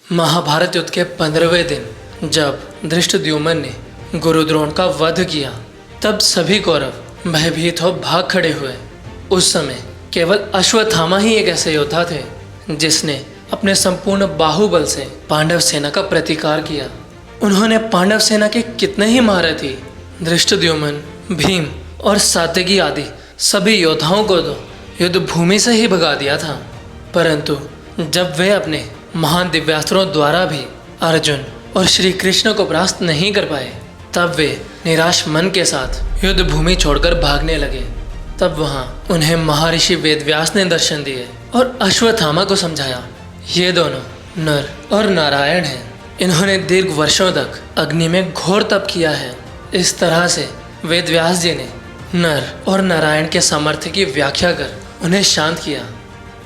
महाभारत युद्ध के 15वें दिन जब धृष्टद्युम्न ने गुरु द्रोण का वध किया, तब सभी कौरव भयभीत हो भाग खड़े हुए। उस समय केवल अश्वत्थामा ही एक ऐसे योद्धा थे जिसने अपने संपूर्ण बाहुबल से पांडव सेना का प्रतिकार किया। उन्होंने पांडव सेना के कितने ही महारथी धृष्टद्युम्न, भीम और सात्यकी आदि सभी योद्धाओं को तो युद्ध भूमि से ही भगा दिया था, परंतु जब वे अपने महान दिव्यास्त्रों द्वारा भी अर्जुन और श्री कृष्ण को परास्त नहीं कर पाए, तब वे निराश मन के साथ युद्ध भूमि छोड़कर भागने लगे। तब वहां उन्हें महर्षि वेदव्यास ने दर्शन दिए और अश्वत्थामा को समझाया, ये दोनों नर और नारायण हैं। इन्होंने दीर्घ वर्षों तक अग्नि में घोर तप किया है। इस तरह से वेदव्यास जी ने नर और नारायण के सामर्थ्य की व्याख्या कर उन्हें शांत किया।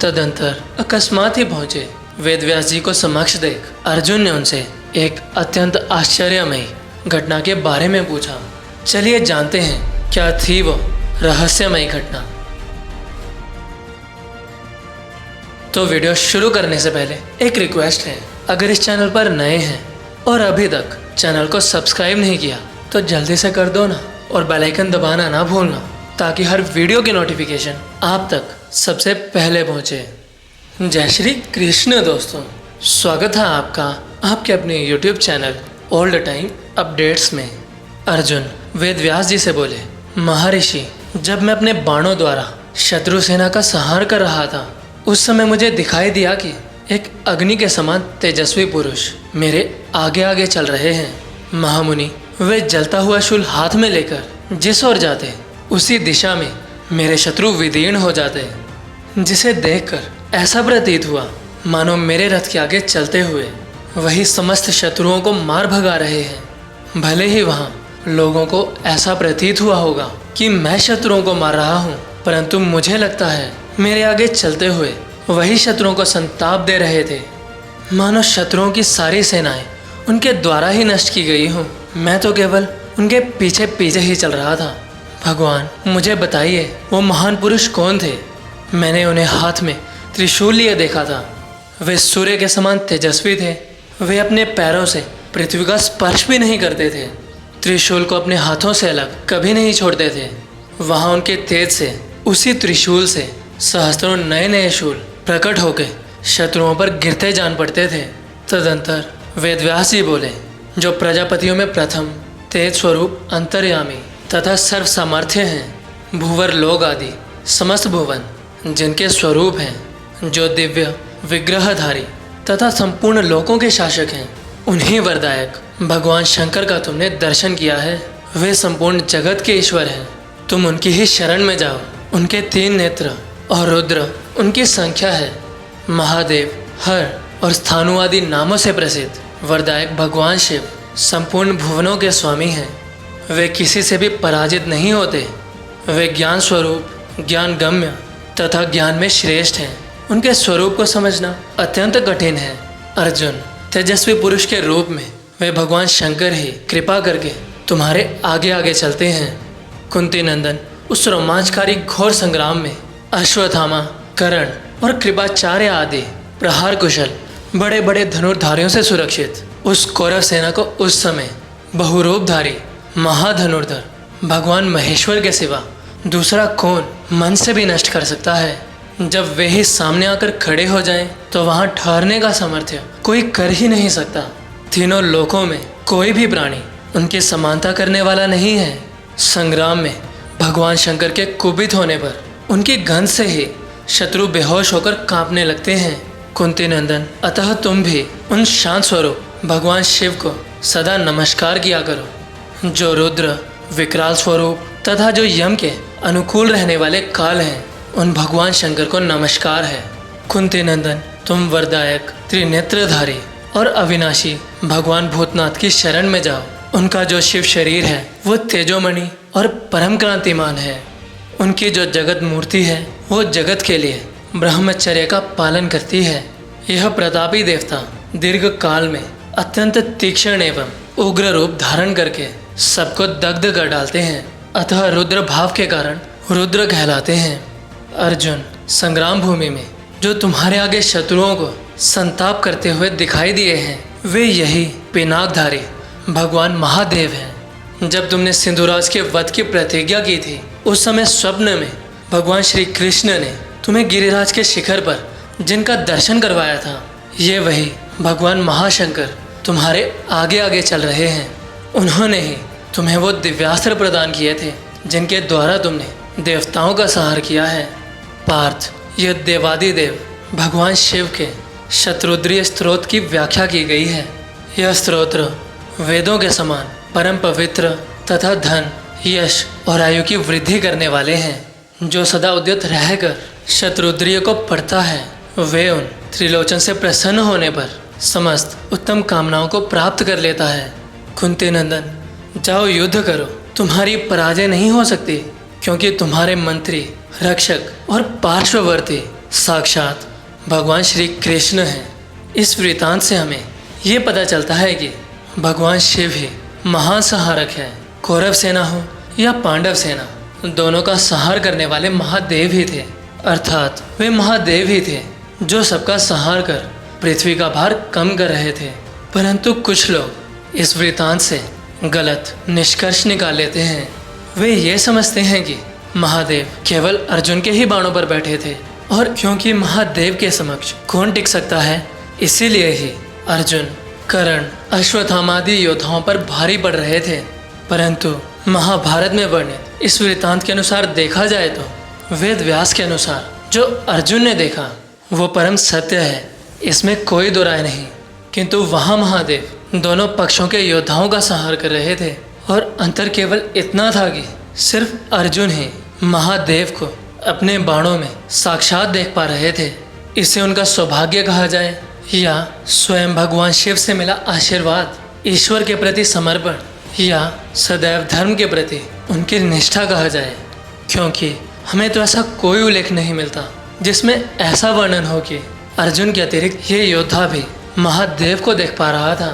तदंतर अकस्मात ही पहुंचे वेदव्यास जी को समक्ष देख अर्जुन ने उनसे एक अत्यंत आश्चर्यमयी घटना के बारे में पूछा। चलिए जानते हैं क्या थी वो रहस्यमयी घटना। तो वीडियो शुरू करने से पहले एक रिक्वेस्ट है, अगर इस चैनल पर नए हैं और अभी तक चैनल को सब्सक्राइब नहीं किया तो जल्दी से कर दो ना, और बेल आइकन दबाना ना भूलना, ताकि हर वीडियो की नोटिफिकेशन आप तक सबसे पहले पहुंचे। जय श्री कृष्ण दोस्तों, स्वागत है आपका आपके अपने YouTube channel all the time updates में। अर्जुन वेदव्यास जी से बोले, महर्षि, जब मैं अपने बाणों द्वारा शत्रु सेना का संहार कर रहा था, उस समय मुझे दिखाई दिया कि एक अग्नि के समान तेजस्वी पुरुष मेरे आगे आगे चल रहे हैं। महामुनि, वे जलता हुआ शूल हाथ में लेकर जिस ओर जाते उसी दिशा में मेरे शत्रु विदीर्ण हो जाते, जिसे देखकर ऐसा प्रतीत हुआ मानो मेरे रथ के आगे चलते हुए वही समस्त शत्रुओं को मार भगा रहे हैं। भले ही वहाँ लोगों को ऐसा प्रतीत हुआ होगा कि मैं शत्रुओं को मार रहा हूँ, परंतु मुझे लगता है मेरे आगे चलते हुए वही शत्रुओं को संताप दे रहे थे, मानो शत्रुओं की सारी सेनाएं उनके द्वारा ही नष्ट की गई हूँ। मैं तो केवल उनके पीछे पीछे ही चल रहा था। भगवान, मुझे बताइए वो महान पुरुष कौन थे? मैंने उन्हें हाथ में त्रिशूल लिए देखा था। वे सूर्य के समान तेजस्वी थे। वे अपने पैरों से पृथ्वी का स्पर्श भी नहीं करते थे। त्रिशूल को अपने हाथों से अलग कभी नहीं छोड़ते थे। वहाँ उनके तेज से, उसी त्रिशूल से सहस्त्रों नए नए शूल प्रकट होकर शत्रुओं पर गिरते जान पड़ते थे। तदंतर वेदव्यास जी बोले, जो प्रजापतियों में प्रथम तेज स्वरूप अंतर्यामी तथा सर्व सामर्थ्य हैं, भूवर लोक आदि समस्त भुवन जिनके स्वरूप हैं, जो दिव्य विग्रहधारी तथा संपूर्ण लोकों के शासक हैं, उन्हीं वरदायक भगवान शंकर का तुमने दर्शन किया है। वे संपूर्ण जगत के ईश्वर हैं। तुम उनकी ही शरण में जाओ। उनके 3 नेत्र और रुद्र उनकी संख्या है। महादेव, हर और स्थानु आदि नामों से प्रसिद्ध वरदायक भगवान शिव संपूर्ण भुवनों के स्वामी हैं। वे किसी से भी पराजित नहीं होते। वे ज्ञान स्वरूप, ज्ञान गम्य तथा ज्ञान में श्रेष्ठ हैं। उनके स्वरूप को समझना अत्यंत कठिन है। अर्जुन, तेजस्वी पुरुष के रूप में वे भगवान शंकर ही कृपा करके तुम्हारे आगे आगे चलते हैं। कुंती नंदन, उस रोमांचकारी घोर संग्राम में अश्वत्थामा, कर्ण और कृपाचार्य आदि प्रहार कुशल बड़े बड़े धनुर्धारियों से सुरक्षित उस कौरव सेना को उस समय बहुरूपधारी महाधनुर्धर भगवान महेश्वर के सिवा दूसरा कौन मन से भी नष्ट कर सकता है? जब वे ही सामने आकर खड़े हो जाएं, तो वहां ठहरने का सामर्थ्य कोई कर ही नहीं सकता। तीनों लोकों में कोई भी प्राणी उनकी समानता करने वाला नहीं है। संग्राम में भगवान शंकर के कुपित होने पर उनकी गंध से ही शत्रु बेहोश होकर कांपने लगते हैं। कुंती नंदन, अतः तुम भी उन शांत स्वरूप भगवान शिव को सदा नमस्कार किया करो, जो रुद्र विकराल स्वरूप तथा जो यम के अनुकूल रहने वाले काल हैं। उन भगवान शंकर को नमस्कार है। कुंती नंदन, तुम वरदायक, त्रिनेत्रधारी और अविनाशी भगवान भूतनाथ की शरण में जाओ। उनका जो शिव शरीर है वो तेजोमणि और परम क्रांतिमान है। उनकी जो जगत मूर्ति है वो जगत के लिए ब्रह्मचर्य का पालन करती है। यह प्रतापी देवता दीर्घ काल में अत्यंत तीक्ष्ण एवं उग्र रूप धारण करके सबको दग्ध कर डालते हैं, अतः रुद्र भाव के कारण रुद्र कहलाते हैं। अर्जुन, संग्राम भूमि में जो तुम्हारे आगे शत्रुओं को संताप करते हुए दिखाई दिए हैं वे यही पिनाकधारी भगवान महादेव हैं। जब तुमने सिंधुराज के वध की प्रतिज्ञा की थी उस समय स्वप्न में भगवान श्री कृष्ण ने तुम्हें गिरिराज के शिखर पर जिनका दर्शन करवाया था, ये वही भगवान महाशंकर तुम्हारे आगे आगे चल रहे हैं। उन्होंने ही तुम्हें वो दिव्यास्त्र प्रदान किए थे जिनके द्वारा तुमने देवताओं का संहार किया है। पार्थ, यह देवादिदेव भगवान शिव के शत्रुद्रीय स्त्रोत की व्याख्या की गई है। यह स्तोत्र वेदों के समान परम पवित्र तथा धन, यश और आयु की वृद्धि करने वाले हैं। जो सदा उद्यत रहकर शत्रुद्रीय को पढ़ता है वे उन त्रिलोचन से प्रसन्न होने पर समस्त उत्तम कामनाओं को प्राप्त कर लेता है। कुंती नंदन, जाओ युद्ध करो, तुम्हारी पराजय नहीं हो सकती क्योंकि तुम्हारे मंत्री, रक्षक और पार्श्ववर्ती साक्षात भगवान श्री कृष्ण हैं। इस वृतांत से हमें ये पता चलता है कि भगवान शिव ही महान संहारक है। कौरव सेना हो या पांडव सेना, दोनों का संहार करने वाले महादेव ही थे। अर्थात वे महादेव ही थे जो सबका संहार कर पृथ्वी का भार कम कर रहे थे। परंतु कुछ लोग इस वृतांत से गलत निष्कर्ष निकाल लेते हैं। वे ये समझते हैं कि महादेव केवल अर्जुन के ही बाणों पर बैठे थे और क्योंकि महादेव के समक्ष कौन टिक सकता है, इसीलिए ही अर्जुन, कर्ण, अश्वत्थामादि योद्धाओं पर भारी पड़ रहे थे। परंतु महाभारत में वर्णित इस वृतांत के अनुसार देखा जाए तो वेद व्यास के अनुसार जो अर्जुन ने देखा वो परम सत्य है, इसमें कोई दो राय नहीं। किंतु वहाँ महादेव दोनों पक्षों के योद्धाओं का संहार कर रहे थे और अंतर केवल इतना था कि सिर्फ अर्जुन ही महादेव को अपने बाणों में साक्षात देख पा रहे थे। इसे उनका सौभाग्य कहा जाए या स्वयं भगवान शिव से मिला आशीर्वाद, ईश्वर के प्रति समर्पण या सदैव धर्म के प्रति उनकी निष्ठा कहा जाए, क्योंकि हमें तो ऐसा कोई उल्लेख नहीं मिलता जिसमें ऐसा वर्णन हो कि अर्जुन के अतिरिक्त ये योद्धा भी महादेव को देख पा रहा था।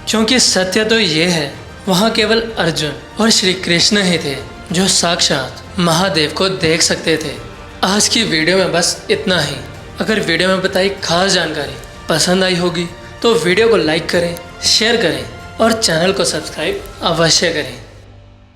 क्योंकि सत्य तो ये है वहाँ केवल अर्जुन और श्री कृष्ण ही थे जो साक्षात महादेव को देख सकते थे। आज की वीडियो में बस इतना ही। अगर वीडियो में बताई खास जानकारी पसंद आई होगी तो वीडियो को लाइक करें, शेयर करें और चैनल को सब्सक्राइब अवश्य करें।